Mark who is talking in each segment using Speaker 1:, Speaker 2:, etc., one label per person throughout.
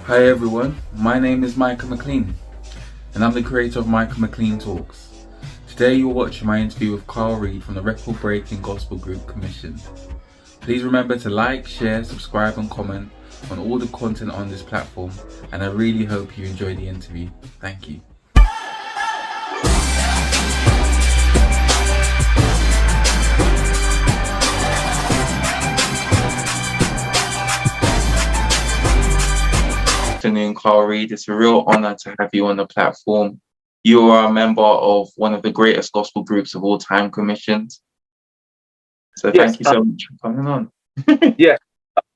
Speaker 1: Hi everyone, my name is Micah McLean and I'm the creator of Micah McLean Talks. Today you're watching my interview with Karl Reid from the record-breaking gospel group Commissioned. Please remember to like, share, subscribe and comment on all the content on this platform, and I really hope you enjoy the interview. Thank you. Afternoon, Karl Reid. It's a real honor to have you on the platform. You are a member of one of the greatest gospel groups of all time, Commissioned. So thank you so much for coming on.
Speaker 2: Yeah,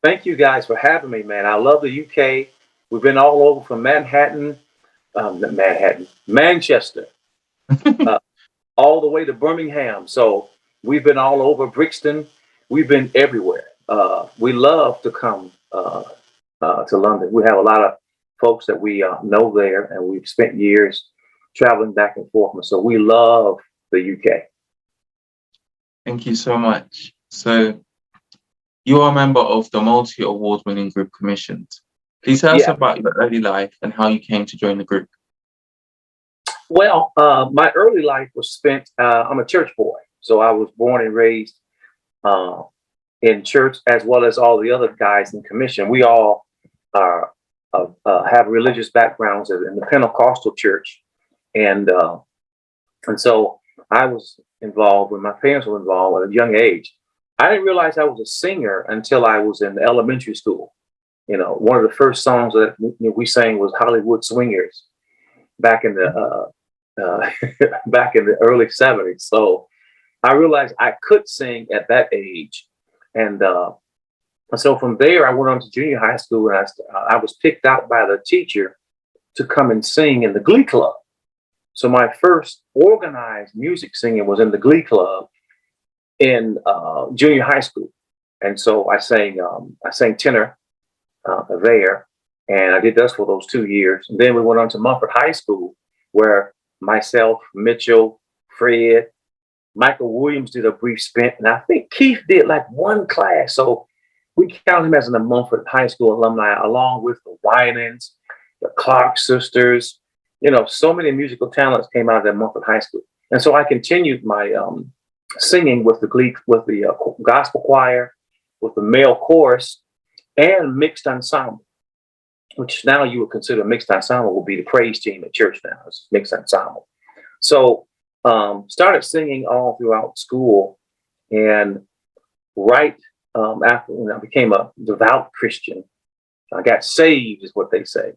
Speaker 2: thank you guys for having me, man. I love the UK. We've been all over from Manchester, all the way to Birmingham. So we've been all over Brixton. We've been everywhere. We love to come to London. We have a lot of folks that we know there, and we've spent years traveling back and forth. So we love the UK.
Speaker 1: Thank you so much. So you are a member of the multi-award-winning group Commissioned. Please tell us about your early life and how you came to join the group.
Speaker 2: Well, my early life was spent, I'm a church boy. So I was born and raised in church, as well as all the other guys in Commission. We all have religious backgrounds in the Pentecostal church. And so I was involved when my parents were involved at a young age. I didn't realize I was a singer until I was in elementary school. You know, one of the first songs that we sang was Hollywood Swingers back in the back in the early 70s. So I realized I could sing at that age. And so from there, I went on to junior high school, and I was picked out by the teacher to come and sing in the Glee Club. So my first organized music singing was in the Glee Club in junior high school. And so I sang tenor there, and I did that for those 2 years. And then we went on to Mumford High School, where myself, Mitchell, Fred, Michael Williams did a brief stint, and I think Keith did like one class. So we count him as a Mumford High School alumni, along with the Winans, the Clark sisters. You know, so many musical talents came out of that Mumford High School. And so I continued my singing with the gospel choir, with the male chorus, and mixed ensemble, which now you would consider mixed ensemble would be the praise team at church now. It's mixed ensemble. So started singing all throughout school, and right after I became a devout Christian, I got saved, is what they say.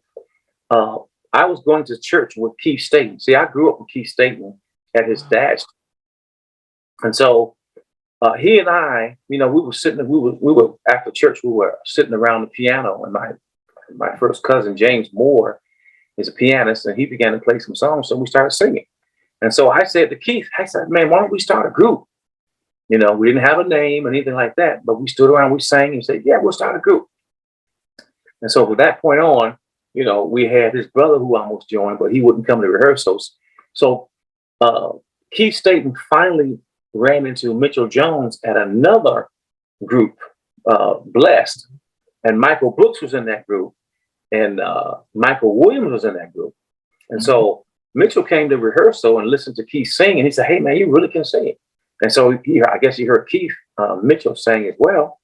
Speaker 2: I was going to church with Keith Staten. See, I grew up with Keith Staten at his dad's. And so he and I, we were after church, we were sitting around the piano, and my first cousin, James Moore, is a pianist, and he began to play some songs. So we started singing. And so I said to Keith, I said, man, why don't we start a group? You know, we didn't have a name or anything like that, but we stood around, we sang, and said, yeah, we'll start a group. And so from that point on, you know, we had his brother who almost joined, but he wouldn't come to rehearsals. So Keith Staten finally ran into Mitchell Jones at another group, Blessed. And Michael Brooks was in that group, and Michael Williams was in that group. And so Mitchell came to rehearsal and listened to Keith sing, and he said, hey, man, you really can sing. And so I guess he heard Keith Mitchell sing as well.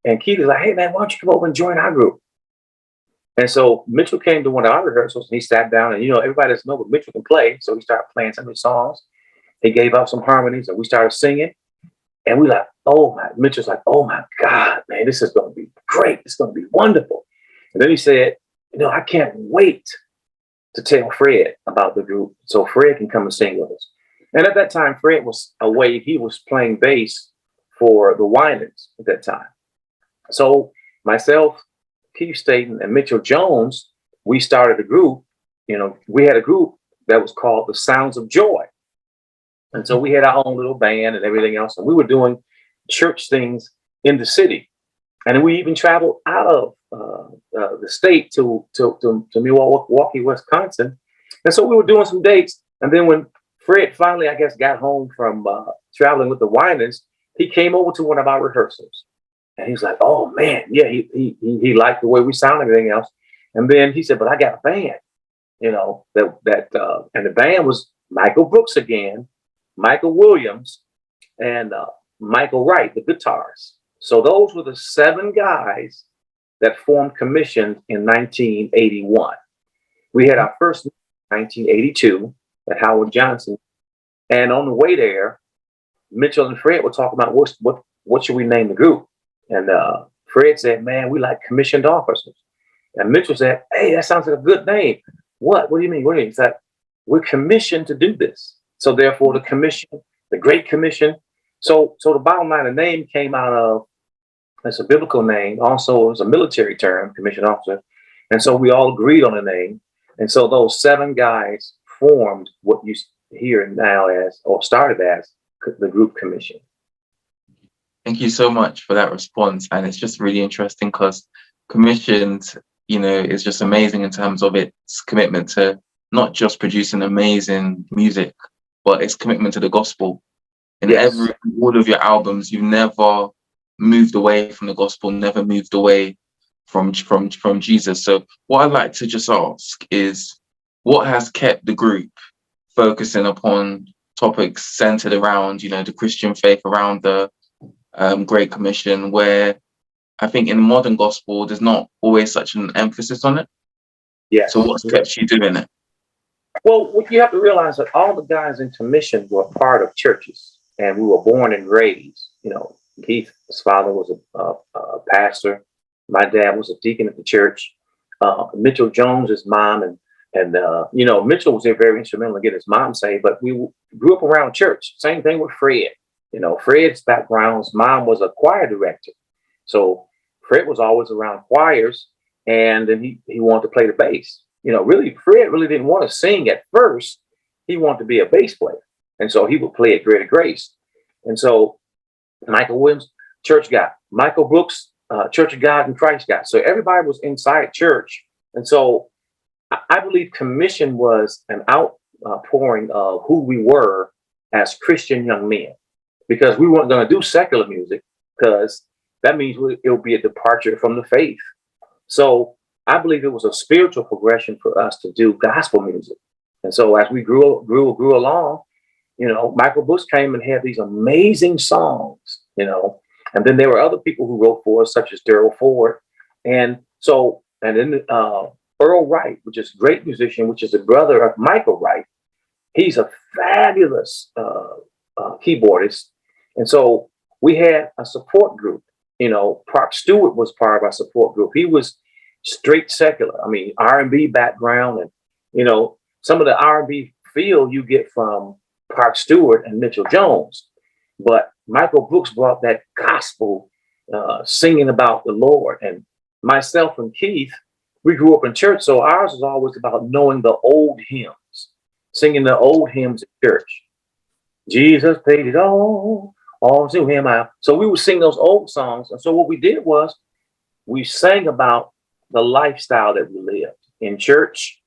Speaker 2: And Keith was like, hey, man, why don't you come over and join our group? And so Mitchell came to one of our rehearsals, and he sat down, and, you know, everybody doesn't know what Mitchell can play. So he started playing some of his songs. He gave out some harmonies, and we started singing. And we like, Mitchell's like, oh my God, man, this is going to be great. It's going to be wonderful. And then he said, you know, I can't wait to tell Fred about the group so Fred can come and sing with us. And at that time, Fred was away. He was playing bass for the Winans at that time. So myself, Keith Staten, and Mitchell Jones, we started a group. You know, we had a group that was called the Sounds of Joy. And so we had our own little band and everything else. And we were doing church things in the city. And we even traveled out of the state to Milwaukee, Wisconsin. And so we were doing some dates. And then when Fred finally, I guess, got home from traveling with the Winans, he came over to one of our rehearsals. And he's like, oh, man, yeah, he liked the way we sound and everything else. And then he said, but I got a band, and the band was Michael Brooks again, Michael Williams, and Michael Wright, the guitarist. So those were the 7 guys that formed Commission in 1981. We had our first in 1982 at Howard Johnson. And on the way there, Mitchell and Fred were talking about what should we name the group? And Fred said, man, we like commissioned officers. And Mitchell said, hey, that sounds like a good name. What? What do you mean? What do you mean? He said, we're commissioned to do this. So therefore the commission, the Great Commission. So the bottom line, the name came out of, it's a biblical name. Also, it was a military term, commissioned officer. And so we all agreed on the name. And so those 7 guys formed what you hear now as, or started as, the group Commission.
Speaker 1: Thank you so much for that response. And it's just really interesting because Commissioned, is just amazing in terms of its commitment to not just producing amazing music, but its commitment to the gospel. In all of your albums, you've never moved away from the gospel, never moved away from Jesus. So what I'd like to just ask is, what has kept the group focusing upon topics centered around, the Christian faith, around the Great Commission, where I think in the modern gospel, there's not always such an emphasis on it?
Speaker 2: Yeah.
Speaker 1: So what's kept you doing it?
Speaker 2: Well, you have to realize that all the guys in Commission were part of churches, and we were born and raised. Keith's father was a pastor. My dad was a deacon at the church. Mitchell Jones's mom and Mitchell was very instrumental in getting his mom saved. But we grew up around church. Same thing with Fred. Fred's background, his mom was a choir director, so Fred was always around choirs, and then he wanted to play the bass. Fred really didn't want to sing at first. He wanted to be a bass player, and so he would play at Greater Grace. And so Michael Williams, church guy. Michael Brooks, Church of God and Christ guy. So everybody was inside church. And so I believe Commission was an outpouring of who we were as Christian young men, because we weren't going to do secular music, because that means it'll be a departure from the faith. So I believe it was a spiritual progression for us to do gospel music. And so as we grew along, Michael Bush came and had these amazing songs, and then there were other people who wrote for us, such as Daryl Ford. And then Earl Wright, which is a great musician, which is the brother of Michael Wright. He's a fabulous keyboardist. And so we had a support group. Park Stewart was part of our support group. He was straight secular. R&B background, and, some of the R&B feel you get from Park Stewart and Mitchell Jones. But Michael Brooks brought that gospel, singing about the Lord. And myself and Keith, we grew up in church, so ours was always about knowing the old hymns, singing the old hymns at church. Jesus paid it all to him. So we would sing those old songs. And so what we did was we sang about the lifestyle that we lived in church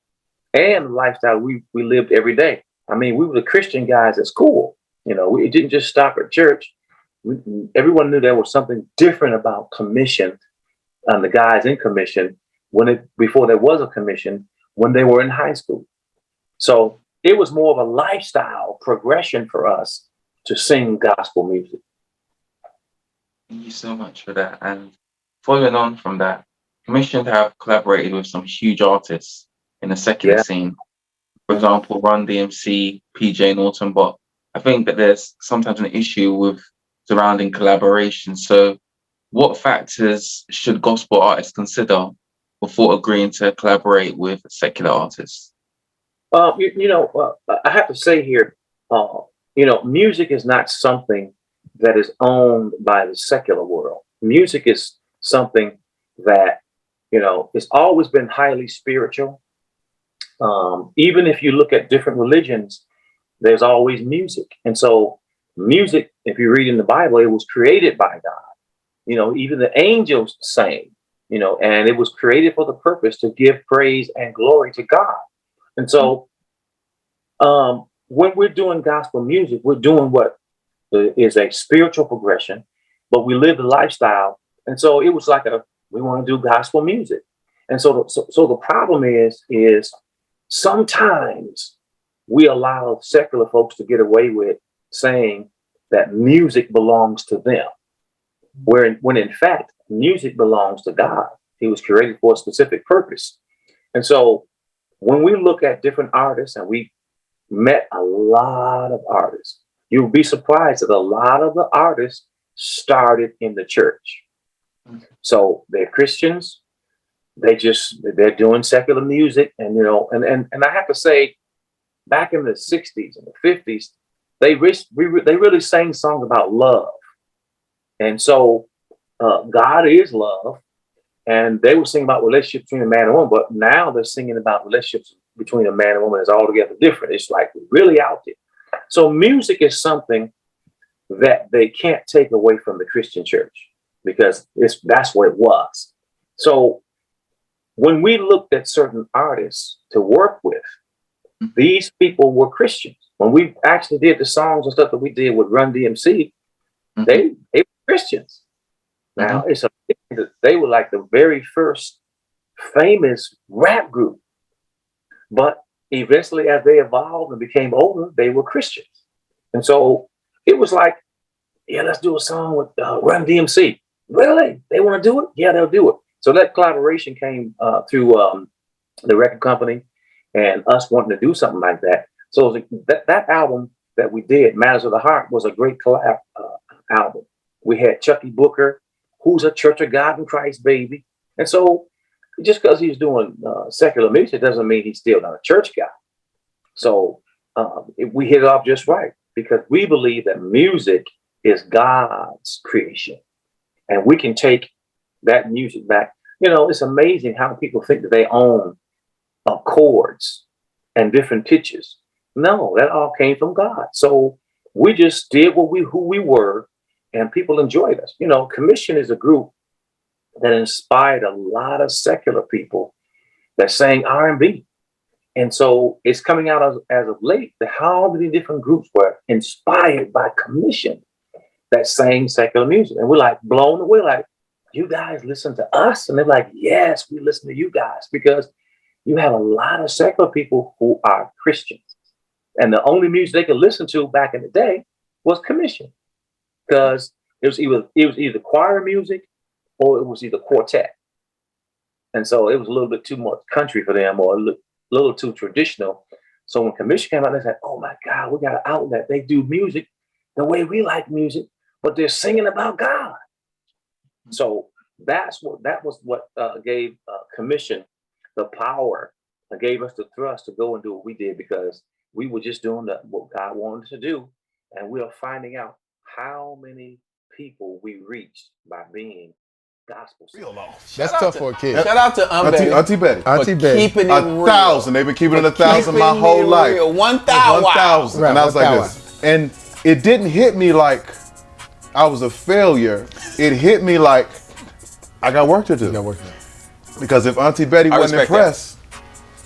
Speaker 2: and the lifestyle we lived every day. We were the Christian guys at school. We didn't just stop at church. Everyone knew there was something different about Commission, the guys in Commission, before there was a commission, when they were in high school. So it was more of a lifestyle progression for us to sing gospel music.
Speaker 1: Thank you so much for that. And following on from that, Commission have collaborated with some huge artists in the secular scene. For example, Run DMC, PJ Norton. But I think that there's sometimes an issue with surrounding collaboration. So what factors should gospel artists consider before agreeing to collaborate with secular artists?
Speaker 2: I have to say here, music is not something that is owned by the secular world. Music is something that, it's always been highly spiritual. Even if you look at different religions, there's always music. And so music, if you read in the Bible, it was created by God. Even the angels sang, and it was created for the purpose to give praise and glory to God. And so when we're doing gospel music, we're doing what is a spiritual progression, but we live the lifestyle. And so it was like we want to do gospel music. And so the problem is sometimes we allow secular folks to get away with saying that music belongs to them, when in fact, music belongs to God. He was created for a specific purpose. And so when we look at different artists, and we met a lot of artists, you'll be surprised that a lot of the artists started in the church. So they're Christians. They're doing secular music, and and I have to say, back in the 60s and the 50s, they really sang songs about love. And so God is love, and they were singing about relationships between a man and woman, but now they're singing about relationships between a man and woman is altogether different. It's like really out there. So music is something that they can't take away from the Christian church, because that's what it was. So when we looked at certain artists to work with, these people were Christians. When we actually did the songs and stuff that we did with Run DMC, they were Christians. Now it's they were like the very first famous rap group, but eventually, as they evolved and became older, they were Christians. And so it was like, yeah, let's do a song with Run DMC. Really? They want to do it? Yeah, they'll do it. So that collaboration came through the record company and us wanting to do something like that. So that album that we did, Matters of the Heart, was a great collab album. We had Chucky Booker, who's a Church of God in Christ baby. And so just because he's doing secular music doesn't mean he's still not a church guy. So we hit it off just right, because we believe that music is God's creation, and we can take that music back. It's amazing how people think that they own chords and different pitches. No, that all came from God. So we just did who we were, and people enjoyed us. Commission is a group that inspired a lot of secular people that sang R&B. And so it's coming out as of late that how many different groups were inspired by Commission that sang secular music. And we're like blown away, like, you guys listen to us? And they're like, yes, we listen to you guys, because you have a lot of secular people who are Christians. And the only music they could listen to back in the day was Commission, because it was either choir music or it was either quartet. And so it was a little bit too much country for them, or a little too traditional. So when Commission came out, they said, oh my God, we got an outlet. They do music the way we like music, but they're singing about God. So that was what gave Commission the power, gave us the thrust to go and do what we did, because we were just doing what God wanted us to do. And we are finding out how many people we reached by being gospel singers.
Speaker 3: That's tough for a kid.
Speaker 4: Shout out to
Speaker 5: Auntie Betty.
Speaker 3: Auntie Betty.
Speaker 4: Keeping it real.
Speaker 5: 1,000. They've been keeping it 1,000 my whole life.
Speaker 4: 1,000.
Speaker 5: 1,000.
Speaker 3: Right,
Speaker 5: And I was like this. And it didn't hit me like I was a failure. It hit me like I got work to do. Because if Auntie Betty wasn't impressed,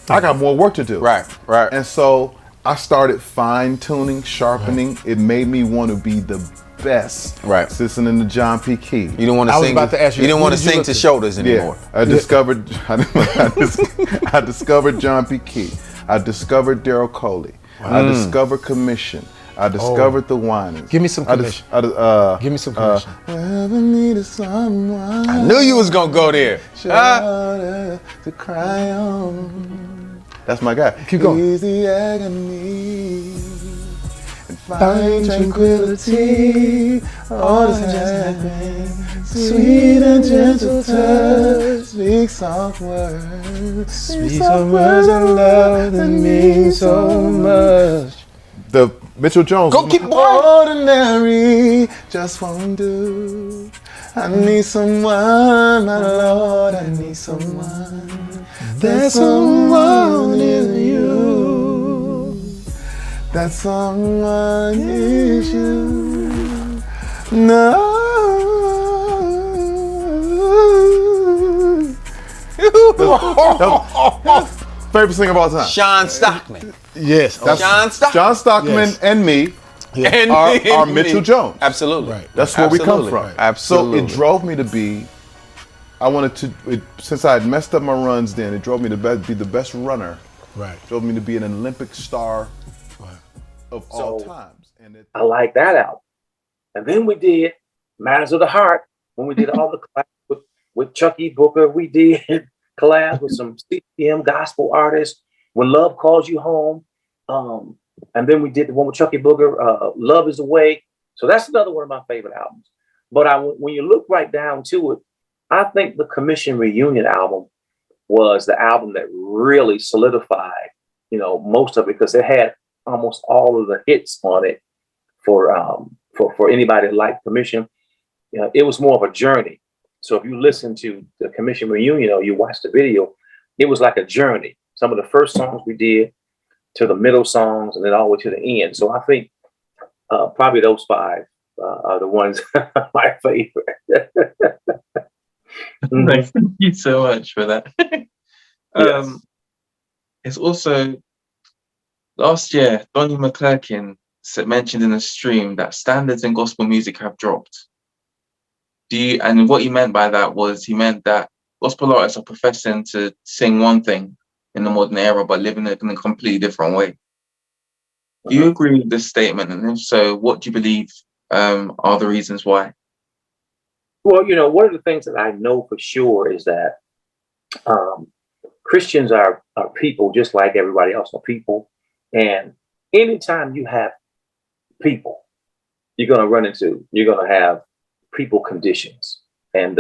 Speaker 5: I got more work to do.
Speaker 4: Right.
Speaker 5: And so I started fine-tuning, sharpening. It made me want to be the best.
Speaker 4: Right.
Speaker 5: Listening to John P. Key.
Speaker 4: You didn't want to sing.
Speaker 3: about to ask you,
Speaker 4: You didn't
Speaker 3: who
Speaker 4: want to
Speaker 3: did you
Speaker 4: sing
Speaker 3: look
Speaker 4: to
Speaker 3: to?
Speaker 4: shoulders anymore.
Speaker 5: I discovered I discovered John P. Key. I discovered Daryl Coley. I discovered Commission. I discovered the Winans.
Speaker 3: Give me some Commission. Give me some Commission.
Speaker 5: Ever needed someone.
Speaker 4: I knew you was gonna go there.
Speaker 5: Shoulder to cry on. That's my guy.
Speaker 3: Keep going.
Speaker 5: Easy agony and find tranquility. All is happening. Sweet and gentle touch. Speak soft words. Speak soft words of love that mean so much. The Mitchell Jones.
Speaker 4: Go keep going.
Speaker 5: Ordinary just won't do. I need someone, my Lord, I need someone. There's someone in you. That someone is you. No. Favorite singer of all time.
Speaker 4: Sean Stockman.
Speaker 3: Yes.
Speaker 5: That's
Speaker 4: John Stockman.
Speaker 5: John Stockman
Speaker 3: Yes.
Speaker 5: and me
Speaker 4: And
Speaker 5: are
Speaker 4: me.
Speaker 5: Mitchell Jones.
Speaker 4: Absolutely.
Speaker 3: Right.
Speaker 5: That's where we come
Speaker 4: Absolutely.
Speaker 5: from.
Speaker 4: Right. Absolutely.
Speaker 5: So it drove me to be I wanted to, since I had messed up my runs then, it drove me to be the best runner.
Speaker 3: Right.
Speaker 5: Drove me to be an Olympic star of all times. And
Speaker 2: I like that album. And then we did Matters of the Heart, when we did all the collabs with Chucky Booker. We did collabs with some CCM gospel artists, When Love Calls You Home. And then we did the one with Chucky Booker, Love Is the Way. So that's another one of my favorite albums. But when you look right down to it, I think the Commission Reunion album was the album that really solidified, most of it, because it had almost all of the hits on it for anybody that liked Commission. It was more of a journey. So if you listen to the Commission Reunion or you watch the video, it was like a journey. Some of the first songs we did to the middle songs and then all the way to the end. So I think probably those 5 are the ones my favorite.
Speaker 1: Thank you so much for that.
Speaker 2: Yes.
Speaker 1: It's also last year, Donnie McClurkin mentioned in a stream that standards in gospel music have dropped. And what he meant by that was he meant that gospel artists are professing to sing one thing in the modern era, but living it in a completely different way. Do you agree with this statement? And if so, what do you believe are the reasons why?
Speaker 2: Well, one of the things that I know for sure is that Christians are people just like everybody else are people. And anytime you have people, you're going to have people conditions. And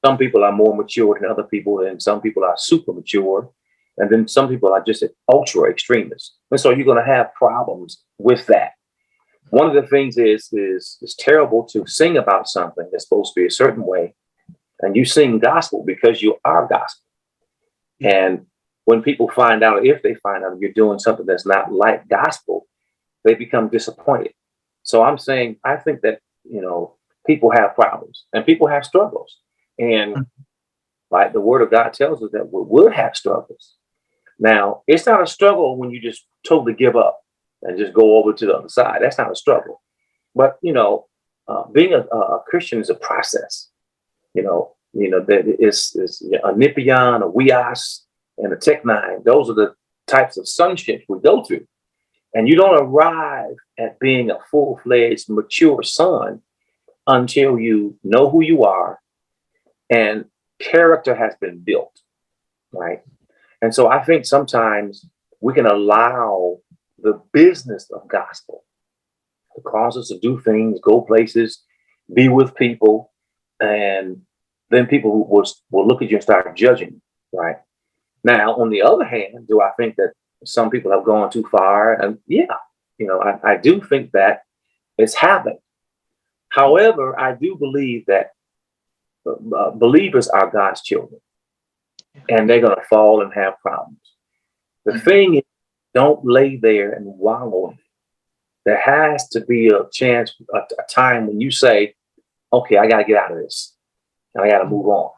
Speaker 2: some people are more mature than other people, and some people are super mature. And then some people are just ultra extremists. And so you're going to have problems with that. One of the things is it's terrible to sing about something that's supposed to be a certain way. And you sing gospel because you are gospel. And when people find out, if they find out you're doing something that's not like gospel, they become disappointed. So I'm saying, I think that, people have problems and people have struggles. And like the word of God tells us that we will have struggles. Now, it's not a struggle when you just totally give up and just go over to the other side. That's not a struggle. But, being a Christian is a process. That is a Nipion, a Weas, and a Tech-9. Those are the types of sonships we go through. And you don't arrive at being a full-fledged, mature son until you know who you are and character has been built, right? And so I think sometimes we can allow the business of gospel to cause us to do things, go places, be with people, and then people will look at you and start judging, right? Now, on the other hand, do I think that some people have gone too far? And yeah, I do think that it's happened. However, I do believe that believers are God's children, and they're going to fall and have problems. The thing is, don't lay there and wallow in it. There has to be a chance, a time when you say, okay, I got to get out of this and I got to move on.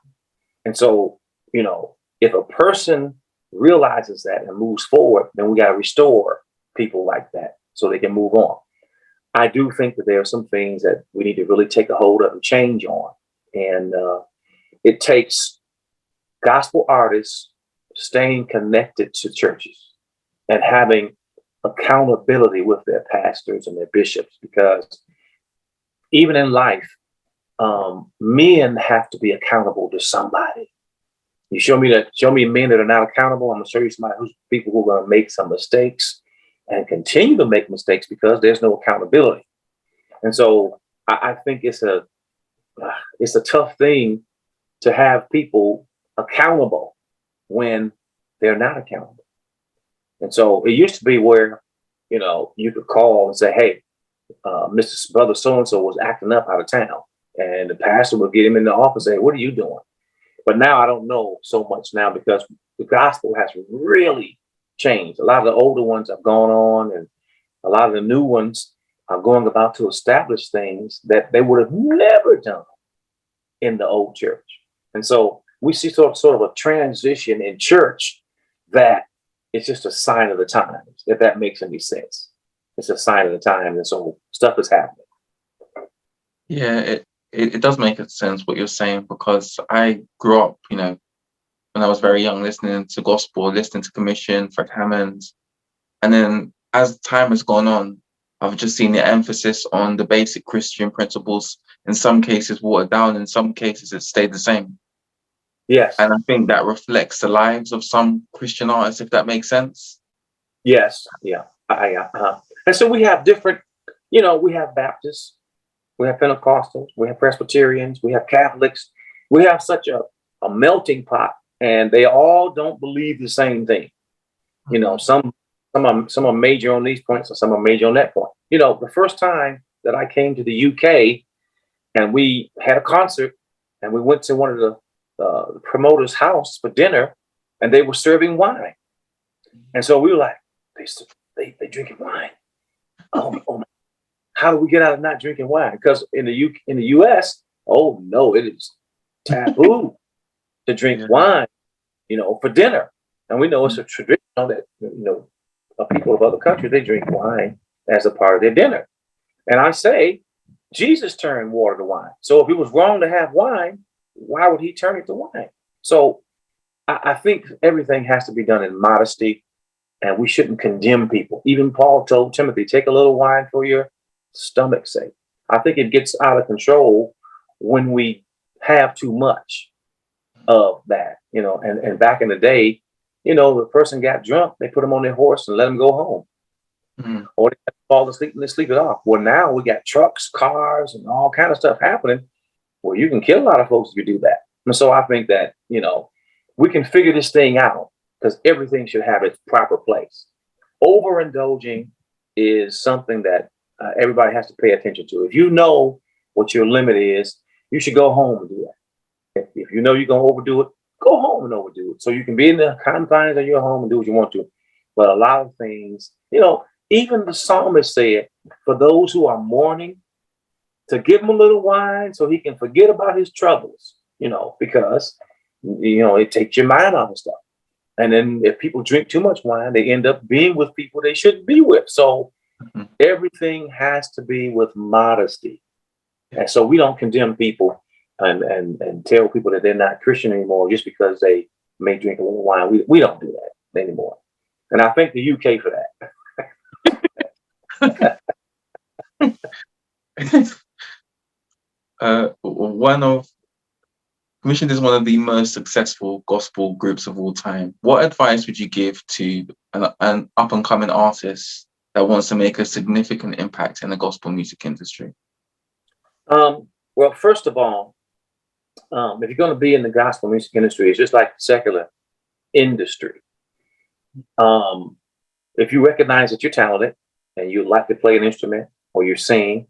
Speaker 2: And so, if a person realizes that and moves forward, then we got to restore people like that so they can move on. I do think that there are some things that we need to really take a hold of and change on. And it takes gospel artists staying connected to churches and having accountability with their pastors and their bishops, because even in life, men have to be accountable to somebody. You show me men that are not accountable, I'm gonna show you people who are gonna make some mistakes and continue to make mistakes because there's no accountability. And so I think it's a tough thing to have people accountable when they're not accountable. And so it used to be where, you could call and say, hey, Mr. Brother so-and-so was acting up out of town. And the pastor would get him in the office and say, what are you doing? But now I don't know so much now, because the gospel has really changed. A lot of the older ones have gone on, and a lot of the new ones are going about to establish things that they would have never done in the old church. And so we see sort of a transition in church that it's just a sign of the times, if that makes any sense. It's a sign of the time. And so stuff is happening.
Speaker 1: Yeah, it does make sense what you're saying, because I grew up, you know, when I was very young, listening to gospel, listening to Commission, Fred Hammond. And then as time has gone on, I've just seen the emphasis on the basic Christian principles, in some cases watered down, in some cases it stayed the same.
Speaker 2: Yes.
Speaker 1: And I think that reflects the lives of some Christian artists, if that makes sense.
Speaker 2: Yes. Yeah. And so we have different, you know, we have Baptists, we have Pentecostals, we have Presbyterians, we have Catholics. We have such a melting pot, and they all don't believe the same thing. You know, some are major on these points and some are major on that point. You know, the first time that I came to the UK and we had a concert and we went to one of the promoter's house for dinner, and they were serving wine. And so we were like, they drinking wine. Oh my. How do we get out of not drinking wine? Because in the US, oh no, it is taboo to drink wine, you know, for dinner. And we know it's a tradition that, you know, people of other countries, they drink wine as a part of their dinner. And I say, Jesus turned water to wine. So if it was wrong to have wine, why would he turn it to wine? So I think everything has to be done in modesty, and we shouldn't condemn people. Even Paul told Timothy, take a little wine for your stomach's sake. I think it gets out of control when we have too much of that, you know. And back in the day, you know, the person got drunk, they put them on their horse and let them go home. Or they fall asleep and they sleep it off. Well, now we got trucks, cars, and all kind of stuff happening. Well, you can kill a lot of folks if you do that. And so I think that, you know, we can figure this thing out, because everything should have its proper place. Overindulging is something that everybody has to pay attention to. If you know what your limit is, you should go home and do that. If you know you're going to overdo it, go home and overdo it. So you can be in the confines of your home and do what you want to. But a lot of things, you know, even the psalmist said, for those who are mourning, to give him a little wine so he can forget about his troubles, you know, because, you know, it takes your mind off of stuff. And then if people drink too much wine, they end up being with people they shouldn't be with. So everything has to be with modesty. And so we don't condemn people and tell people that they're not Christian anymore just because they may drink a little wine. We don't do that anymore. And I thank the UK for that.
Speaker 1: Commission is one of the most successful gospel groups of all time. What advice would you give to an up-and-coming artist that wants to make a significant impact in the gospel music industry?
Speaker 2: Well, first of all, if you're going to be in the gospel music industry, it's just like the secular industry. If you recognize that you're talented and you like to play an instrument or you're singing,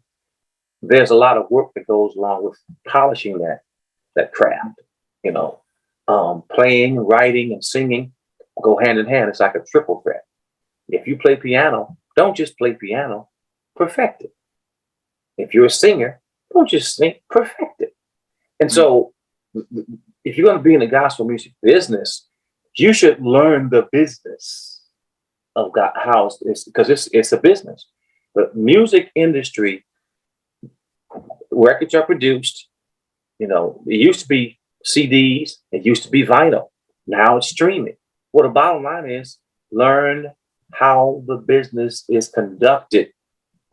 Speaker 2: there's a lot of work that goes along with polishing that craft. You know, playing, writing, and singing go hand in hand. It's like a triple threat. If you play piano, don't just play piano, perfect it. If you're a singer, don't just sing, perfect it. And so if you're going to be in the gospel music business, you should learn the business of God, how it's, because it's a business. The music industry, records are produced. You know, it used to be CDs, it used to be vinyl. Now it's streaming. Well, the bottom line is learn how the business is conducted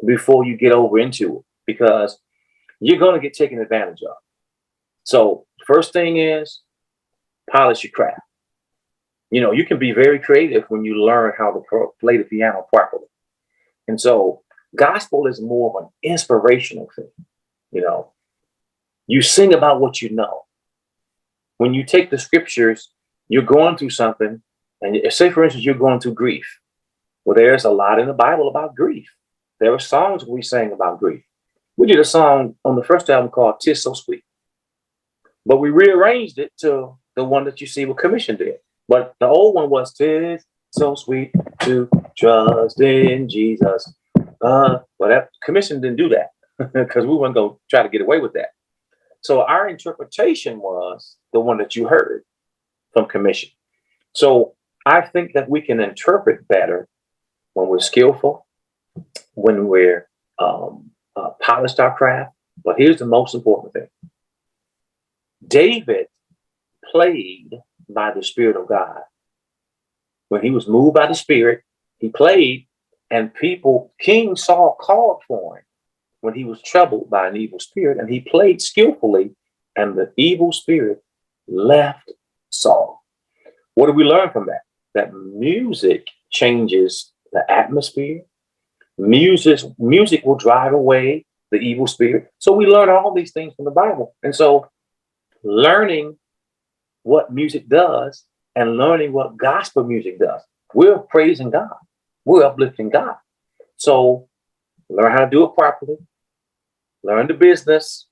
Speaker 2: before you get over into it, because you're going to get taken advantage of. So first thing is polish your craft. You know, you can be very creative when you learn how to play the piano properly. And so gospel is more of an inspirational thing. You know, you sing about what you know. When you take the scriptures, you're going through something, and say, for instance, you're going through grief. Well, there's a lot in the Bible about grief. There are songs we sang about grief. We did a song on the first album called "'Tis So Sweet," but we rearranged it to the one that you see what Commission did. But the old one was "'Tis so sweet to trust in Jesus." But that Commission didn't do that because we weren't going to try to get away with that. So our interpretation was the one that you heard from Commission. So I think that we can interpret better when we're skillful, when we're polished our craft, But here's the most important thing. David played by the Spirit of God. When he was moved by the Spirit, he played, and King Saul called for him when he was troubled by an evil spirit, and he played skillfully, and the evil spirit left Saul. What do we learn from that? That music changes the atmosphere. Music will drive away the evil spirit. So we learn all these things from the Bible. And so learning what music does and learning what gospel music does, we're praising God. We're uplifting God. So learn how to do it properly, learn the business,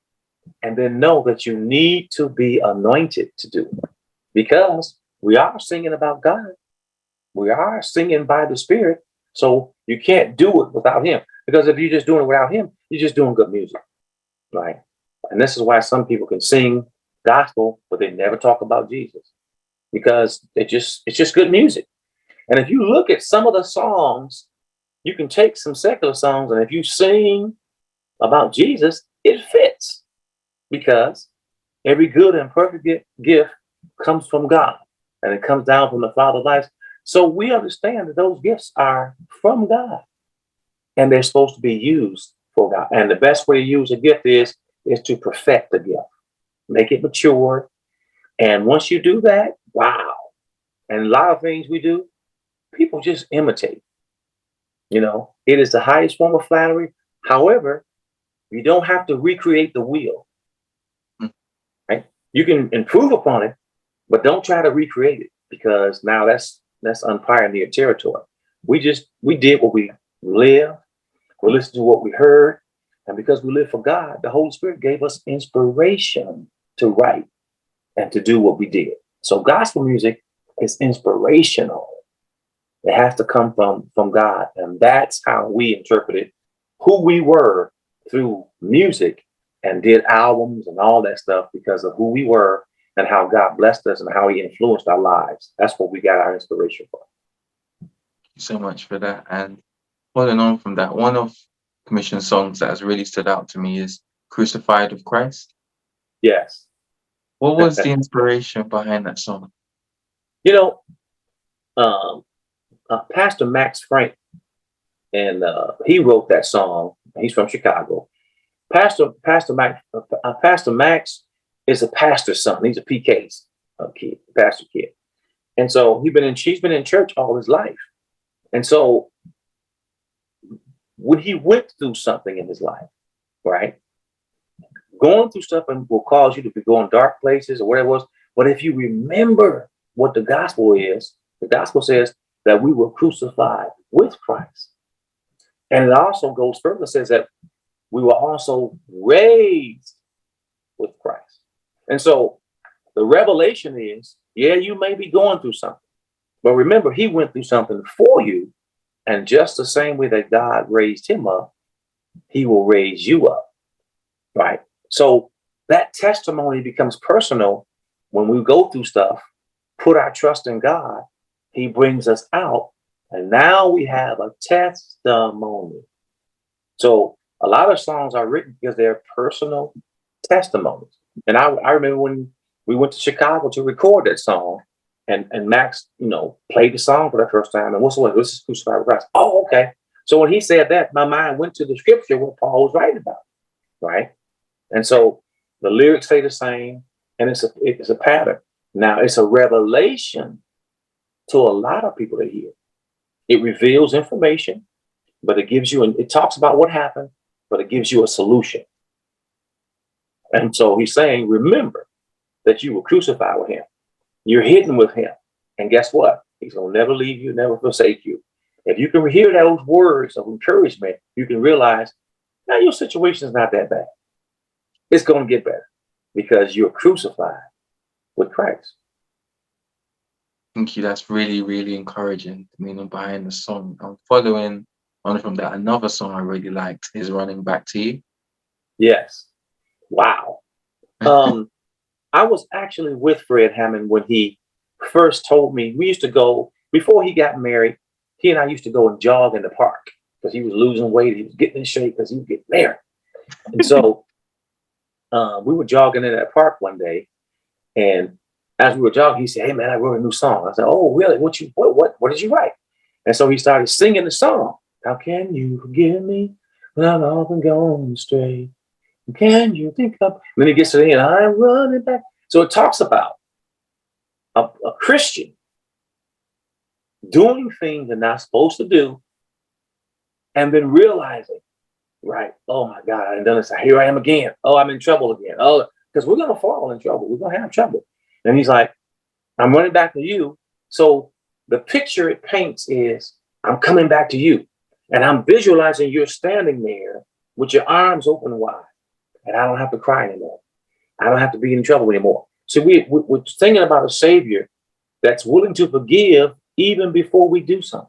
Speaker 2: and then know that you need to be anointed to do it, because we are singing about God. We are singing by the Spirit. So you can't do it without him, because if you're just doing it without him, you're just doing good music, right? And this is why some people can sing gospel, but they never talk about Jesus, because it's just good music. And if you look at some of the songs, you can take some secular songs, and if you sing about Jesus, it fits, because every good and perfect gift comes from God, and it comes down from the Father of lights. So we understand that those gifts are from God, and they're supposed to be used for God. And the best way to use a gift is to perfect the gift, make it mature. And once you do that, wow. And a lot of things we do, people just imitate. It is the highest form of flattery. However, you don't have to recreate the wheel. Right? You can improve upon it, but don't try to recreate it, because now that's unpioneer territory. We did what we lived. We listened to what we heard. And because we live for God, the Holy Spirit gave us inspiration to write and to do what we did. So gospel music is inspirational. It has to come from God. And that's how we interpreted who we were through music, and did albums and all that stuff because of who we were and how God blessed us and how he influenced our lives. That's what we got our inspiration from.
Speaker 1: Thank you so much for that. And following on from that, one of Commission's songs that has really stood out to me is Crucified with Christ.
Speaker 2: Yes.
Speaker 1: What was the inspiration behind that song?
Speaker 2: Pastor Max Frank, and he wrote that song. He's from Chicago. Pastor Max is a pastor's son. He's a PK's kid, pastor kid. And so she's been in church all his life. And so when he went through something in his life, right? Going through stuff will cause you to be going dark places or whatever it was. But if you remember what the gospel is, the gospel says that we were crucified with Christ. And it also goes further, says that we were also raised with Christ. And so the revelation is, yeah, you may be going through something, but remember, he went through something for you. And just the same way that God raised him up, he will raise you up, right? So that testimony becomes personal when we go through stuff, put our trust in God, he brings us out, and now we have a testimony. So a lot of songs are written because they're personal testimonies. And I remember when we went to Chicago to record that song, and Max, played the song for the first time. And what's the way? This is Crucified with Christ. Oh, okay. So when he said that, my mind went to the scripture what Paul was writing about, right? And so the lyrics say the same, and it's a pattern. Now it's a revelation to a lot of people to hear. It reveals information, but it gives you, it talks about what happened, but it gives you a solution. And so he's saying, remember that you were crucified with him. You're hidden with him. And guess what? He's going to never leave you, never forsake you. If you can hear those words of encouragement, you can realize, now your situation is not that bad. It's going to get better because you're crucified with Christ.
Speaker 1: Thank you. That's really, really encouraging, the meaning behind the song. I'm following on from that. Another song I really liked is Running Back to You.
Speaker 2: Yes. Wow. I was actually with Fred Hammond when he first told me. We used to go, before he got married, he and I used to go and jog in the park because he was losing weight. He was getting in shape because he was getting married. And so we were jogging in that park one day, and as we were jogging, he said, "Hey man, I wrote a new song." I said, "Oh really? What did you write?" And so he started singing the song. How can you forgive me when I'm often going astray? Can you think of? And then he gets to the end. I'm running back. So it talks about a Christian doing things they're not supposed to do, and then realizing, right? Oh my God, I done this. Here I am again. Oh, I'm in trouble again. Oh, because we're gonna fall in trouble. We're gonna have trouble. And he's like, I'm running back to you. So the picture it paints is I'm coming back to you. And I'm visualizing you're standing there with your arms open wide. And I don't have to cry anymore. I don't have to be in trouble anymore. So we're thinking about a Savior that's willing to forgive even before we do something.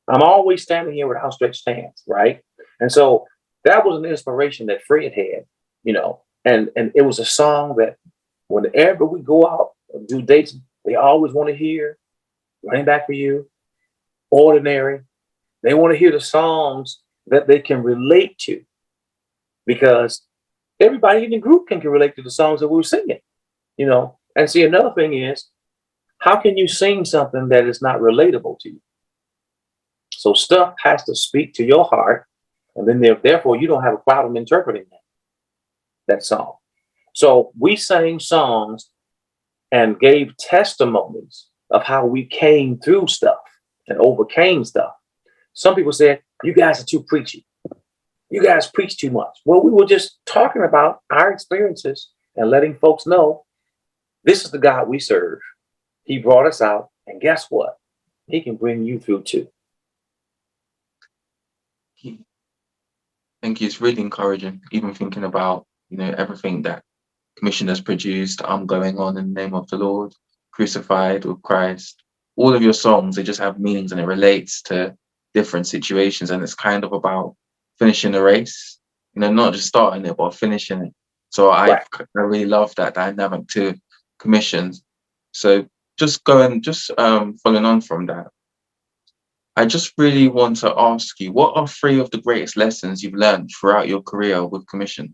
Speaker 2: I'm always standing here with outstretched hands, right? And so that was an inspiration that Fred had, and it was a song that whenever we go out and do dates, they always want to hear Running Back for You, Ordinary. They want to hear the songs that they can relate to, because everybody in the group can relate to the songs that we were singing, And see, another thing is, how can you sing something that is not relatable to you? So stuff has to speak to your heart, and then therefore you don't have a problem interpreting that song. So we sang songs and gave testimonies of how we came through stuff and overcame stuff. Some people said, you guys are too preachy. You guys preach too much. Well, we were just talking about our experiences and letting folks know this is the God we serve. He brought us out, and guess what? He can bring you through too.
Speaker 1: I think it's really encouraging, even thinking about, everything that Commission has produced. I'm going on in the name of the Lord, crucified with Christ. All of your songs, they just have meanings, and it relates to different situations. And it's kind of about finishing the race, not just starting it, but finishing it. So I really love that dynamic to Commission. So following on from that, I just really want to ask you, what are 3 of the greatest lessons you've learned throughout your career with Commission?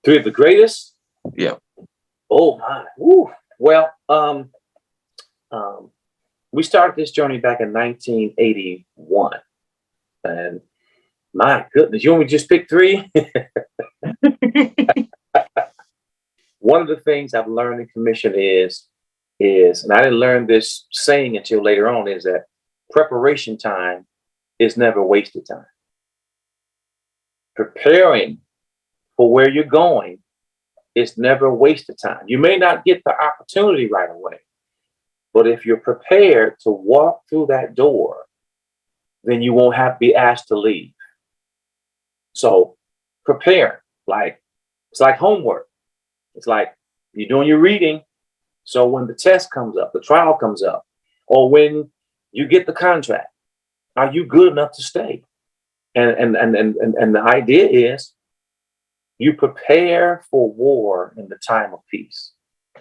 Speaker 2: 3 of the greatest?
Speaker 1: Yeah.
Speaker 2: Oh my. Woo. Well, we started this journey back in 1981. And my goodness, you want me to just pick 3? One of the things I've learned in Commission is, and I didn't learn this saying until later on, is that preparation time is never wasted time. Preparing for where you're going is never wasted time. You may not get the opportunity right away, but if you're prepared to walk through that door, then you won't have to be asked to leave. So prepare, it's like homework. It's like you're doing your reading. So when the test comes up, the trial comes up, or when you get the contract, are you good enough to stay? And the idea is you prepare for war in the time of peace.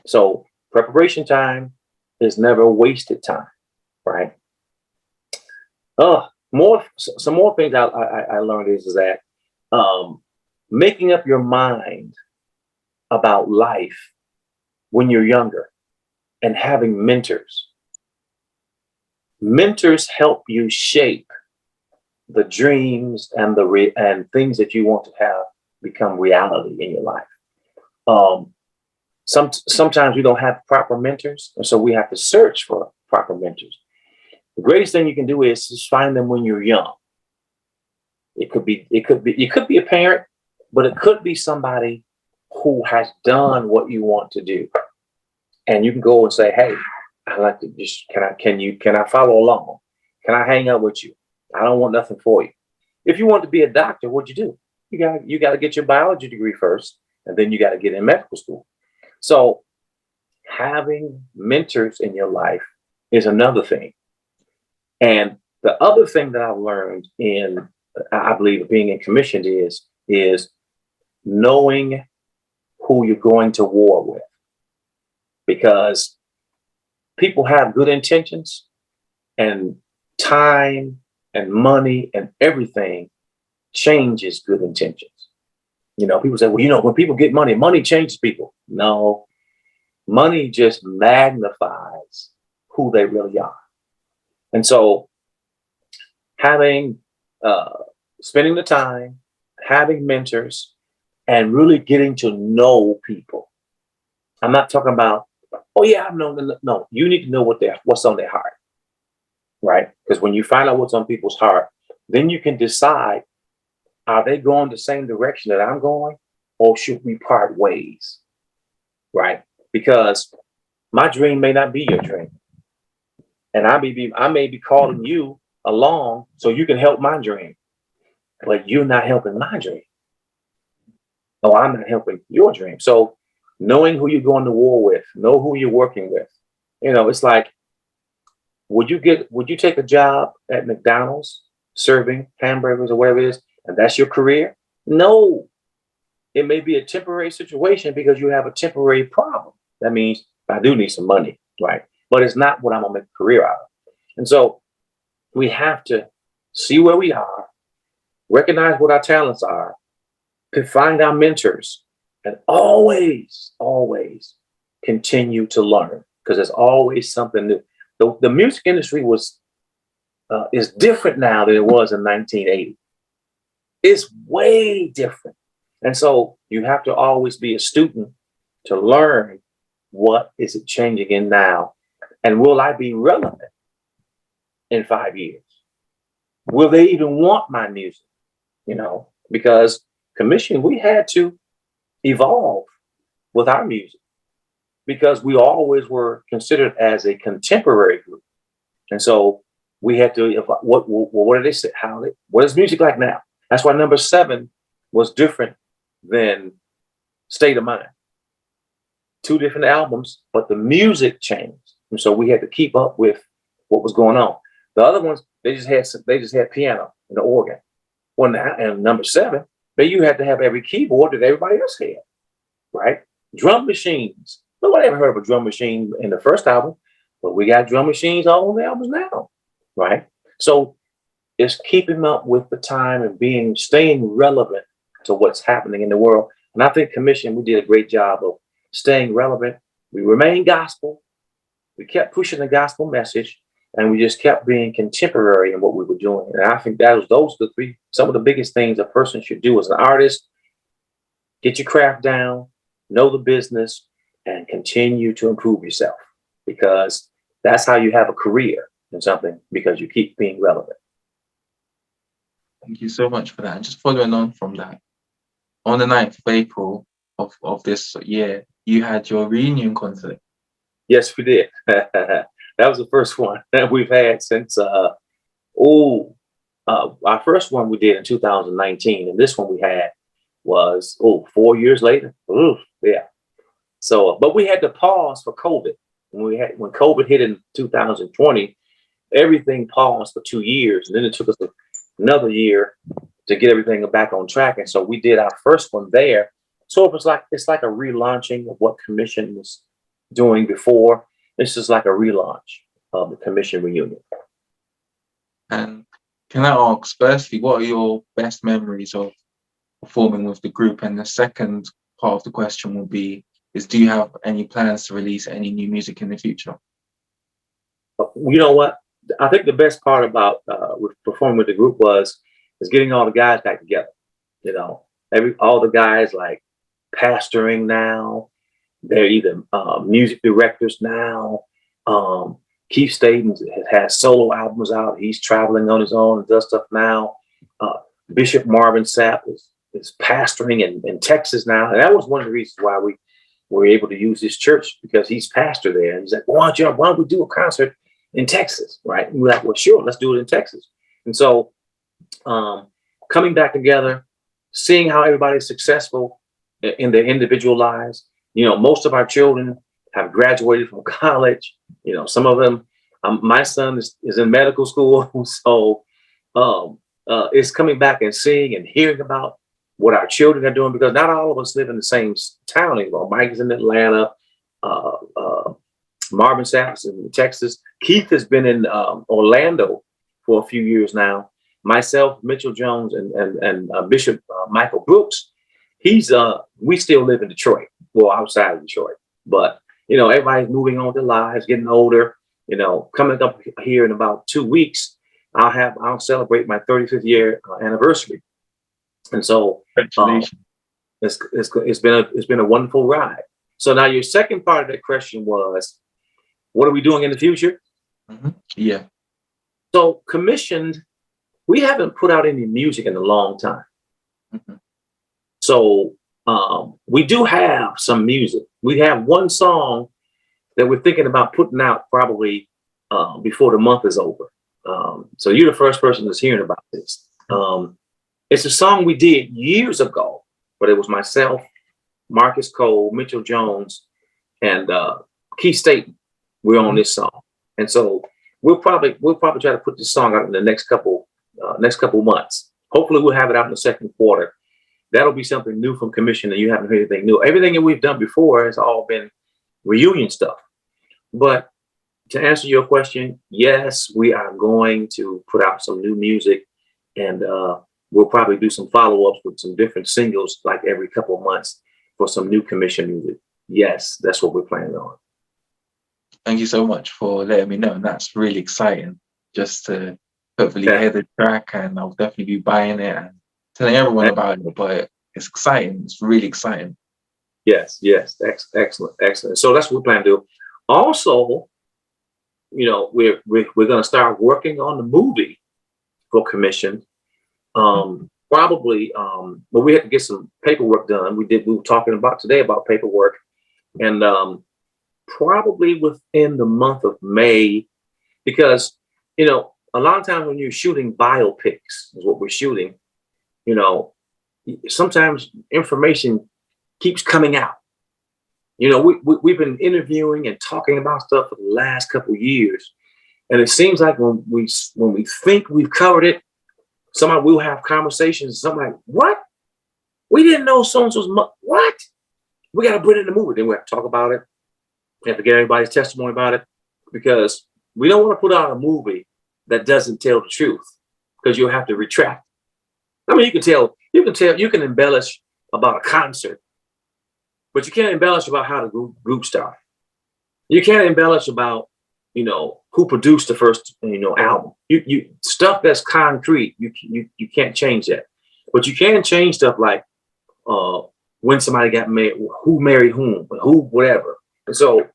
Speaker 2: So preparation time is never wasted time, right? Some more things I learned is that making up your mind about life when you're younger and having mentors. Mentors help you shape the dreams and and things that you want to have become reality in your life. Sometimes we don't have proper mentors, and so we have to search for proper mentors. The greatest thing you can do is just find them when you're young. It could be a parent, but it could be somebody who has done what you want to do, and you can go and say, "Hey, I like to just can I follow along? Can I hang out with you? I don't want nothing for you." If you want to be a doctor, what'd you do? You got to get your biology degree first, and then you got to get in medical school. So having mentors in your life is another thing. And the other thing that I've learned I believe, being in Commission is knowing who you're going to war with, because people have good intentions, and time and money and everything changes good intentions. People say, well, when people get money, money changes people. No, money just magnifies who they really are. And so having, spending the time, having mentors, and really getting to know people. I'm not talking about, oh yeah, I've known them. No, you need to know what's on their heart, right? Because when you find out what's on people's heart, then you can decide, are they going the same direction that I'm going, or should we part ways, right? Because my dream may not be your dream, and I may be calling you along so you can help my dream, but you're not helping my dream. No, I'm not helping your dream. So knowing who you're going to war with, know who you're working with. It's like, would you take a job at McDonald's serving hamburgers or whatever it is, and that's your career? No. It may be a temporary situation because you have a temporary problem. That means I do need some money, right? But it's not what I'm gonna make a career out of. And so we have to see where we are, recognize what our talents are, to find our mentors, and always, always continue to learn, because there's always something new. The music industry is different now than it was in 1980. It's way different. And so you have to always be a student to learn what is it changing in now, and will I be relevant in 5 years? Will they even want my music? Because Commission, we had to evolve with our music because we always were considered as a contemporary group. And so we had to, what did they say? What is music like now? That's why number 7 was different than State of Mind. 2 different albums, but the music changed. And so we had to keep up with what was going on. The other ones, they just had piano and the organ. Well, now, and number 7, but you had to have every keyboard that everybody else had, right? Drum machines. Nobody ever heard of a drum machine in the first album, but we got drum machines all on the albums now, right? So it's keeping up with the time and staying relevant to what's happening in the world. And I think Commission, we did a great job of staying relevant. We remained gospel. We kept pushing the gospel message, and we just kept being contemporary in what we were doing. And I think those are the 3, some of the biggest things a person should do as an artist. Get your craft down, know the business, and continue to improve yourself, because that's how you have a career in something, because you keep being relevant.
Speaker 1: Thank you so much for that. And just following on from that, on the 9th of April of this year, you had your reunion concert.
Speaker 2: Yes, we did. That was the first one that we've had since, our first one we did in 2019. And this one we had was, 4 years later. Ooh, yeah. So, but we had to pause for COVID. When COVID hit in 2020, everything paused for 2 years. And then it took us another year to get everything back on track. And so we did our first one there. So it's like a relaunching of what Commission was doing before. This is like a relaunch of the Commission reunion.
Speaker 1: And can I ask, firstly, what are your best memories of performing with the group? And the second part of the question will be, do you have any plans to release any new music in the future?
Speaker 2: You know what? I think the best part about with performing with the group is getting all the guys back together. All the guys like pastoring now. They're either music directors now. Keith Staten has solo albums out. He's traveling on his own and does stuff now. Bishop Marvin Sapp is pastoring in Texas now. And that was one of the reasons why we were able to use this church, because he's pastor there. And he's like, why don't we do a concert in Texas, right? And we're like, well, sure, let's do it in Texas. And so coming back together, seeing how everybody's successful in their individual lives. Most of our children have graduated from college. Some of them, my son is in medical school. So it's coming back and seeing and hearing about what our children are doing, because not all of us live in the same town anymore. Mike is in Atlanta. Marvin Sapp's in Texas. Keith has been in Orlando for a few years now. Myself, Mitchell Jones, and Bishop Michael Brooks we still live in Detroit, well, outside of Detroit, but everybody's moving on their lives, getting older. Coming up here in about 2 weeks, I'll celebrate my 35th year anniversary, and so it's been a wonderful ride. So now your second part of that question was, what are we doing in the future?
Speaker 1: Mm-hmm. Yeah.
Speaker 2: So commissioned, we haven't put out any music in a long time.
Speaker 1: Mm-hmm.
Speaker 2: So we do have some music. We have one song that we're thinking about putting out probably before the month is over. So you're the first person that's hearing about this. It's a song we did years ago, but it was myself, Marcus Cole, Mitchell Jones, and Keith Staten. We're on this song, and so we'll probably try to put this song out in the next couple months. Hopefully, we'll have it out in the second quarter. That'll be something new from commission, and you haven't heard anything new. Everything that we've done before has all been reunion stuff. But to answer your question, yes, we are going to put out some new music, and we'll probably do some follow-ups with some different singles like every couple of months for some new commission music. Yes, that's what we're planning on.
Speaker 1: Thank you so much for letting me know. And that's really exciting just to hopefully hear the track, and I'll definitely be buying it and telling everyone about it. But it's exciting. It's really exciting.
Speaker 2: Yes. Excellent. So that's what we plan to do. Also, we're going to start working on the movie for commission. Probably, but we had to get some paperwork done. We were talking about today about paperwork, and probably within the month of May, because a lot of times when you're shooting biopics, is what we're shooting. Sometimes information keeps coming out. We've been interviewing and talking about stuff for the last couple of years, and it seems like when we think we've covered it, somebody will have conversations. Something like, "What? We didn't know so and so's what? We got to put it in the movie." Then we have to talk about it. We have to get everybody's testimony about it, because we don't want to put out a movie that doesn't tell the truth, because you'll have to retract. I mean, you can embellish about a concert, but you can't embellish about how the group started. You can't embellish about, who produced the first, album. You stuff that's concrete. You can't change that, but you can change stuff like when somebody got married, who married whom, who, whatever. And so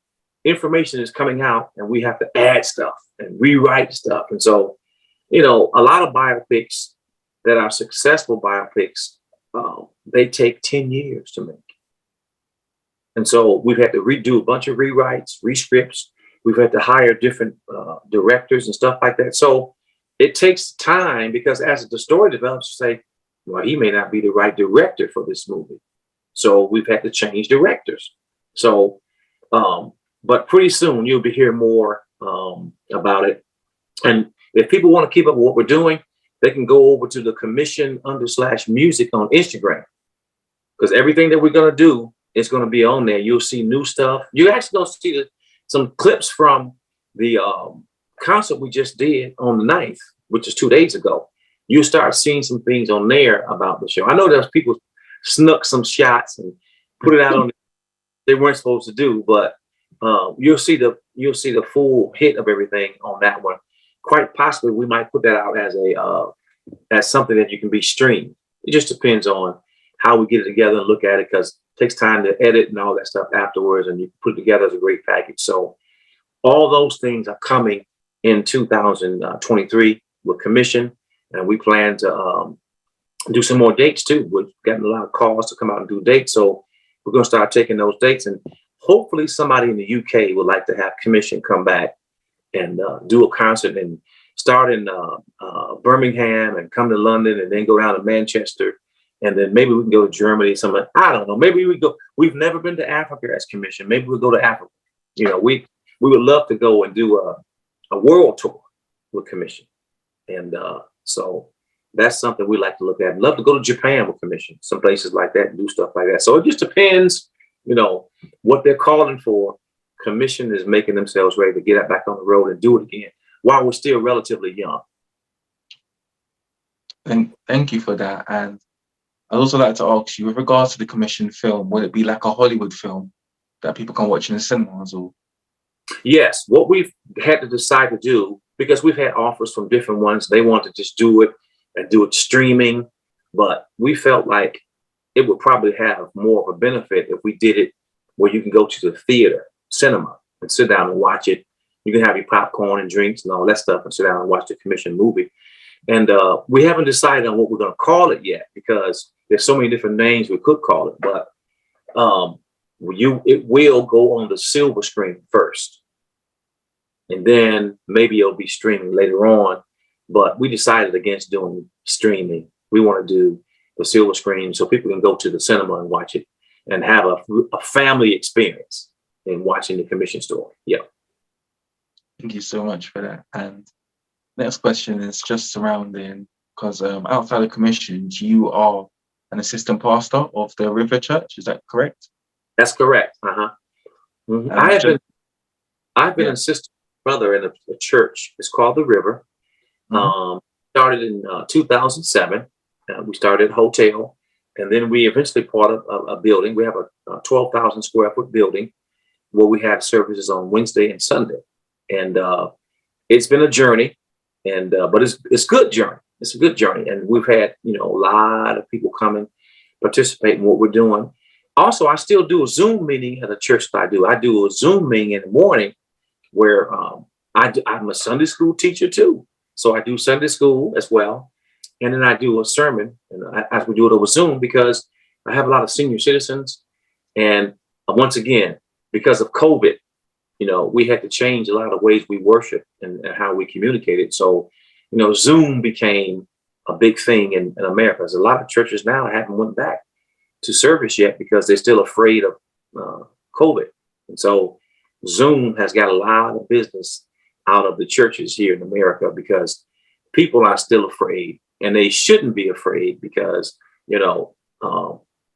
Speaker 2: information is coming out, and we have to add stuff and rewrite stuff. And so, a lot of biopics that are successful biopics, they take 10 years to make. And so we've had to redo a bunch of rewrites, rescripts. We've had to hire different directors and stuff like that. So it takes time, because as the story develops, you say, well, he may not be the right director for this movie. So we've had to change directors. So, but pretty soon you'll be hearing more about it. And if people want to keep up with what we're doing, they can go over to the commission_music on Instagram, because everything that we're going to do is going to be on there. You'll see new stuff. You're actually going to see some clips from the concert we just did on the 9th, which is 2 days ago. You'll start seeing some things on there about the show. I know there's people snuck some shots and put it out on they weren't supposed to do, but you'll see the full hit of everything on that one. Quite possibly we might put that out as something that you can be streamed. It just depends on how we get it together and look at it, because it takes time to edit and all that stuff afterwards, and you put it together as a great package. So all those things are coming in 2023 with commission, and we plan to do some more dates too. We've gotten a lot of calls to come out and do dates, so we're going to start taking those dates, and hopefully somebody in the UK would like to have commission come back and do a concert, and start in Birmingham and come to London, and then go down to Manchester, and then maybe we can go to Germany. Something, I don't know. Maybe we go. We've never been to Africa as commission. Maybe we'll go to Africa. We would love to go and do a world tour with commission, and so that's something we like to look at. Love to go to Japan with commission, some places like that, and do stuff like that. So it just depends, what they're calling for. Commission is making themselves ready to get back on the road and do it again while we're still relatively young.
Speaker 1: Thank you for that. And I'd also like to ask you, with regards to the commissioned film, would it be like a Hollywood film that people can watch in the cinemas or?
Speaker 2: Yes, what we've had to decide to do, because we've had offers from different ones, they want to just do it and do it streaming, but we felt like it would probably have more of a benefit if we did it where you can go to the theater, cinema, and sit down and watch it. You can have your popcorn and drinks and all that stuff and sit down and watch the commissioned movie. And we haven't decided on what we're going to call it yet, because there's so many different names we could call it, but it will go on the silver screen first. And then maybe it'll be streaming later on. But we decided against doing streaming. We want to do the silver screen so people can go to the cinema and watch it and have a family experience in watching the commission story. Yeah.
Speaker 1: Thank you so much for that. And next question is just surrounding, because outside of commissions, you are an assistant pastor of the River Church. Is that correct?
Speaker 2: That's correct. Mm-hmm. I've been an assistant brother in a church. It's called the River. Started in 2007. We started a hotel, and then we eventually bought a building. We have a 12,000 square foot building where we have services on Wednesday and Sunday. And it's been a journey, and but it's good journey. It's a good journey, and we've had a lot of people come and participate in what we're doing. Also, I still do a Zoom meeting at a church that I do. I do a Zoom meeting in the morning where I'm a Sunday school teacher too. So I do Sunday school as well. And then I do a sermon, and I we do it over Zoom because I have a lot of senior citizens. And once again, because of COVID, we had to change a lot of ways we worship and how we communicated. So, Zoom became a big thing in America. There's a lot of churches now haven't went back to service yet because they're still afraid of COVID. And so Zoom has got a lot of business out of the churches here in America because people are still afraid, and they shouldn't be afraid because,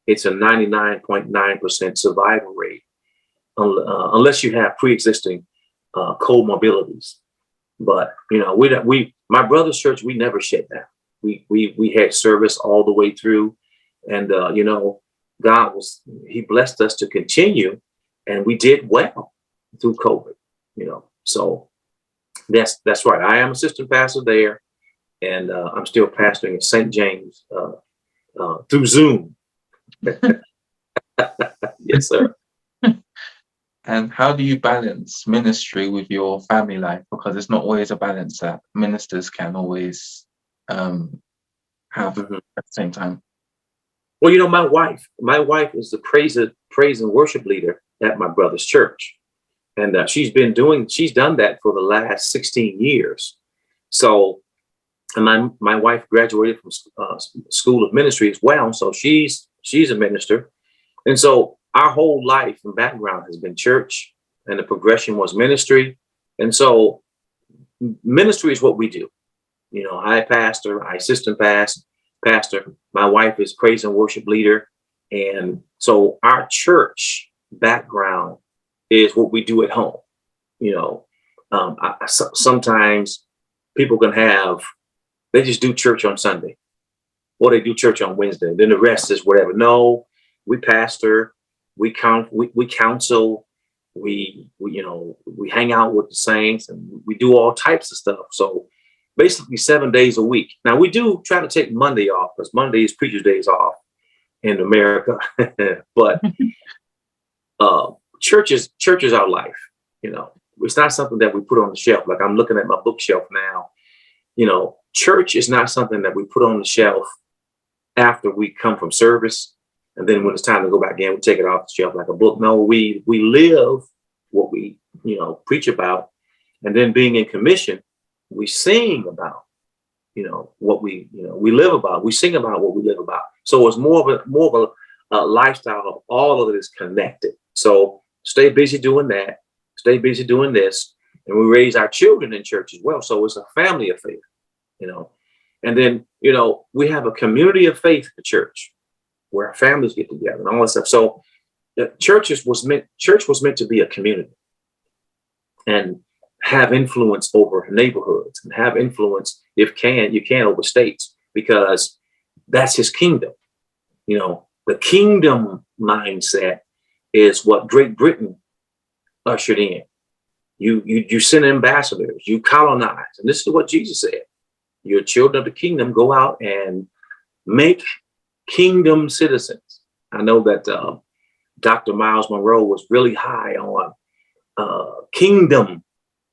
Speaker 2: it's a 99.9% survival rate unless you have pre-existing comorbidities. But, my brother's church, we never shut down. We had service all the way through, and, God he blessed us to continue, and we did well through COVID, so that's right. I am assistant pastor there, and I'm still pastoring at St. James through Zoom. Yes, sir.
Speaker 1: And how do you balance ministry with your family life? Because it's not always a balance that ministers can always have at the same time.
Speaker 2: Well, my wife is the praise and worship leader at my brother's church. And she's done that for the last 16 years. So, and my wife graduated from School of Ministry as well. So she's a minister. And so our whole life and background has been church, and the progression was ministry. And so ministry is what we do. I pastor, I assistant pastor. My wife is praise and worship leader. And so our church background is what we do at home. Sometimes people they just do church on Sunday, or they do church on Wednesday. Then the rest is whatever. No, we pastor, we counsel, we hang out with the saints, and we do all types of stuff. So basically 7 days a week. Now we do try to take Monday off because Monday is preacher's days off in America, but church is our life. It's not something that we put on the shelf. Like I'm looking at my bookshelf now. Church is not something that we put on the shelf after we come from service, and then when it's time to go back in, we take it off the shelf like a book. No, we live what we preach about, and then being in commission, we sing about what we live about. We sing about what we live about. So it's more of a lifestyle of all of it is connected. So stay busy doing that. Stay busy doing this, and we raise our children in church as well. So it's a family affair, And then we have a community of faith at the church where our families get together and all that stuff. So church was meant to be a community and have influence over neighborhoods and have influence, if you can, over states, because that's his kingdom. the kingdom mindset is what Great Britain ushered in. You send ambassadors, you colonize. And this is what Jesus said. Your children of the kingdom, go out and make kingdom citizens. I know that Dr. Miles Monroe was really high on kingdom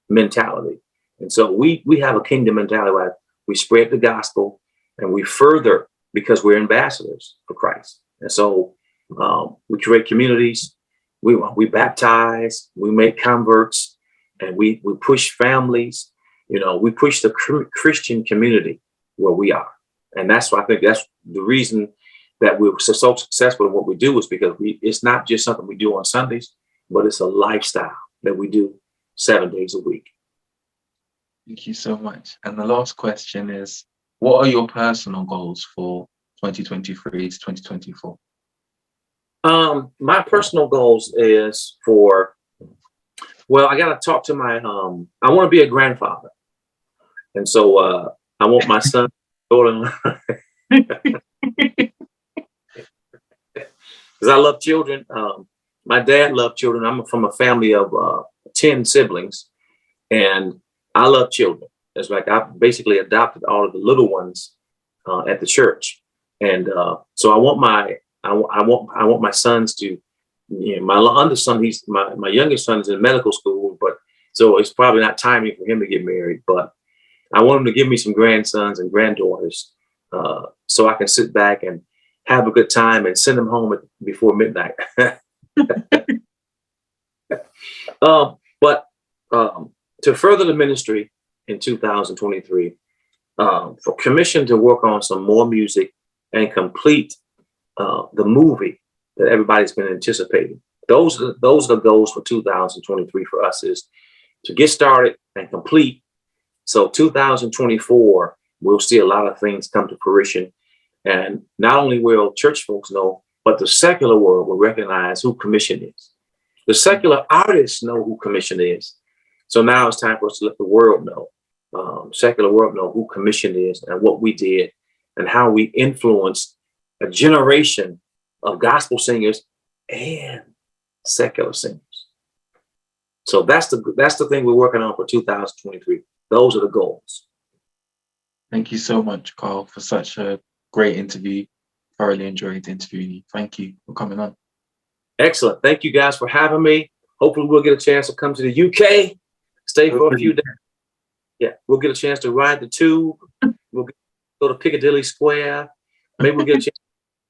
Speaker 2: mentality. And so we have a kingdom mentality where we spread the gospel and we further, because we're ambassadors for Christ. And so we create communities, we baptize, we make converts, and we push families. We push the Christian community where we are. And that's why I think that's the reason that we're so successful in what we do, is because it's not just something we do on Sundays, but it's a lifestyle that we do 7 days a week.
Speaker 1: Thank you so much. And the last question is, what are your personal goals for 2023 to 2024?
Speaker 2: My personal goals is I got to talk to my, I want to be a grandfather. And so I want my son, daughter, because I love children. My dad loved children. I'm from a family of 10 siblings, and I love children. It's like I basically adopted all of the little ones at the church, and so I want my sons to, my youngest son, my youngest son is in medical school, but so it's probably not timing for him to get married. But I want him to give me some grandsons and granddaughters, so I can sit back and have a good time and send them home before midnight. But to further the ministry in 2023, for commission to work on some more music and complete the movie that everybody's been anticipating. Those are the goals for 2023 for us, is to get started and complete. So 2024, we'll see a lot of things come to fruition. And not only will church folks know, but the secular world will recognize who commission is. The secular artists know who commission is. So now it's time for us to let the world know, secular world know who commission is and what we did and how we influenced a generation of gospel singers and secular singers. So that's the thing we're working on for 2023. Those are the goals.
Speaker 1: Thank you so much, Karl, for such a great interview. Thoroughly enjoyed interviewing you. Thank you for coming on.
Speaker 2: Excellent. Thank you guys for having me. Hopefully we'll get a chance to come to the UK, stay for a few days. Yeah, we'll get a chance to ride the tube. We'll go to Piccadilly Square. Maybe we'll get a chance to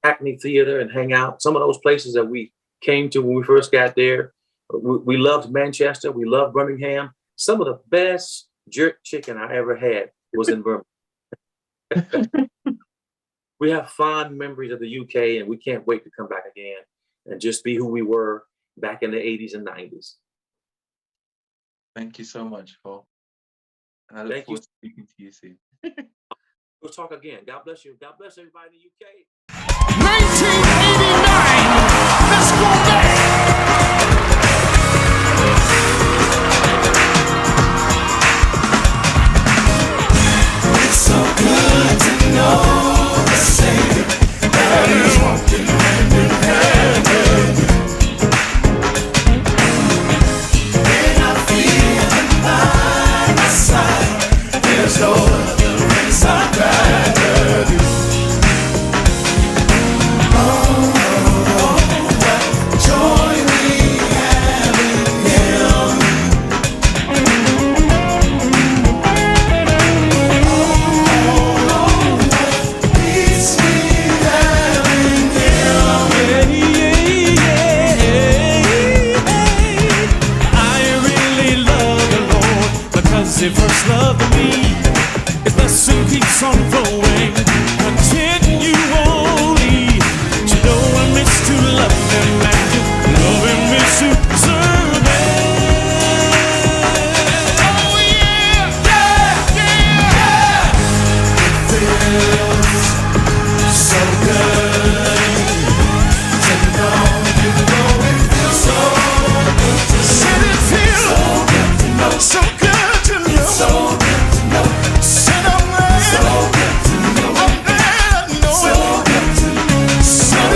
Speaker 2: Hackney Theater and hang out. Some of those places that we came to when we first got there. We loved Manchester. We loved Birmingham. Some of the best jerk chicken I ever had was in Birmingham. We have fond memories of the UK, and we can't wait to come back again and just be who we were back in the 80s and 90s.
Speaker 1: Thank you so much, Karl. And I look forward to speaking to you soon.
Speaker 2: We'll talk again. God bless you. God bless everybody in the UK.
Speaker 6: 1989. Let's go back. It's so good to know. That is walking hand in hand. When I feel him by my side, there's no other race I'd rather do. Oh, what joy we have in Him. He first loved me. His blessing keeps on flowing. Continue only to know I miss to love him and to love him is to serve him. Oh yeah, yeah, yeah, yeah. It feels so good to know it feels so good to know. It feels so good to know. So good. So good to know. So good to know. So good to know. So good to know.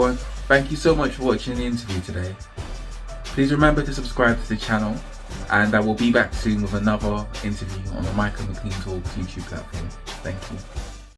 Speaker 1: everyone. Thank you so much for watching the interview today. Please remember to subscribe to the channel, and I will be back soon with another interview on the Micah McLean Talks YouTube platform. Thank you.